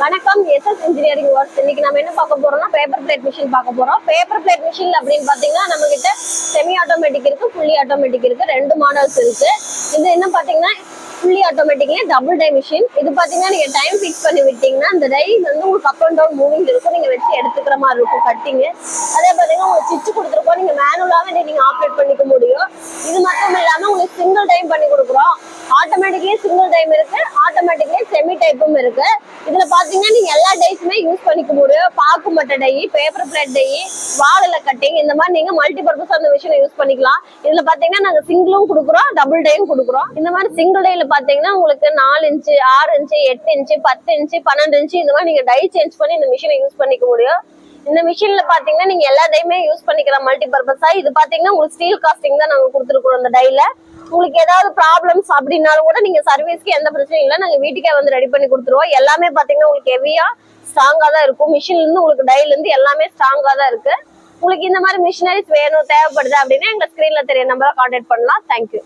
வணக்கம், SS engineering works. இன்னைக்கு நம்ம என்ன பார்க்க போறோம்னா பேப்பர் பிளேட் மிஷின் பார்க்க போறோம். பேப்பர் பிளேட் மிஷின் அப்படின்னு பாத்தீங்கன்னா நம்ம கிட்ட செமி ஆட்டோமேட்டிக் இருக்கு, ஃபுல்லி ஆட்டோமேட்டிக் இருக்கு, ரெண்டு மாடல்ஸ் இருக்கு. இது என்ன பாத்தீங்கன்னா ஃபுல்லி ஆட்டோமேட்டிக்லயே டபுள் டை மிஷின். இது பாத்தீங்கன்னா நீங்க டைம் ஃபிக்ஸ் பண்ணி விட்டீங்கன்னா அந்த டை வந்து உங்களுக்கு அப் அண்ட் டவுன் மூவிங் இருக்கும், நீங்க வச்சு எடுத்துக்கிற மாதிரி இருக்கும் கட்டிங். அதே பாத்தீங்கன்னா உங்களுக்கு ஸ்டிச் கொடுத்துருக்கோம், நீங்க மேனுவலாவே நீங்க ஆப்ரேட் பண்ணிக்க முடியும். இது மட்டும் இல்லாம உங்களுக்கு சிங்கிள் டைம் பண்ணி கொடுக்குறோம். ஆட்டோமேட்டிக்லயே சிங்கிள் டைம் இருக்கு, ஆட்டோமேட்டிக்லயே செமி டைப்பும் இருக்கு. இதுல பாத்தீங்கன்னா நீங்க எல்லா டைஸுமே யூஸ் பண்ணிக்க முடியும். பாக்கு மட்டை டை, பேப்பர் பிளேட் டை, வாழல கட்டிங், இந்த மாதிரி நீங்க மல்டி பர்பஸ் அந்த மிஷினை யூஸ் பண்ணிக்கலாம். இதுல பாத்தீங்கன்னா நாங்க சிங்கிளும் கொடுக்குறோம், டபுள் டையும் கொடுக்குறோம். இந்த மாதிரி சிங்கிள் டைல பாத்தீங்கன்னா உங்களுக்கு 4 inch, 6 inch, 8 inch, 10 inch, 12 inch இந்த மாதிரி நீங்க டை சேஞ்ச் பண்ணி இந்த மிஷினை யூஸ் பண்ணிக்க முடியும். இந்த மிஷின்ல பாத்தீங்கன்னா நீங்க எல்லா டைமே யூஸ் பண்ணிக்கலாம் மல்டி பர்பஸா. இது பாத்தீங்கன்னா உங்களுக்கு ஸ்டீல் காஸ்டிங் தான் நாங்க கொடுத்துருக்கோம். அந்த டைல உங்களுக்கு ஏதாவது ப்ராப்ளம்ஸ் அப்படின்னாலும் கூட நீங்க சர்வீஸ்க்கு எந்த பிரச்சனையும் இல்லை, நாங்க வீட்டுக்கே வந்து ரெடி பண்ணி கொடுத்துருவோம். எல்லாமே பாத்தீங்கன்னா உங்களுக்கு ஹெவியா ஸ்ட்ராங்கா தான் இருக்கும். மிஷின்ல இருந்து உங்களுக்கு டைல இருந்து எல்லாமே ஸ்ட்ராங்கா தான் இருக்கு. உங்களுக்கு இந்த மாதிரி மிஷினரிஸ் வேணும் தேவைப்படுது அப்படின்னா எங்க ஸ்கிரீன்ல தெரிய நம்பரை கான்டாக்ட் பண்ணலாம். தேங்க்யூ.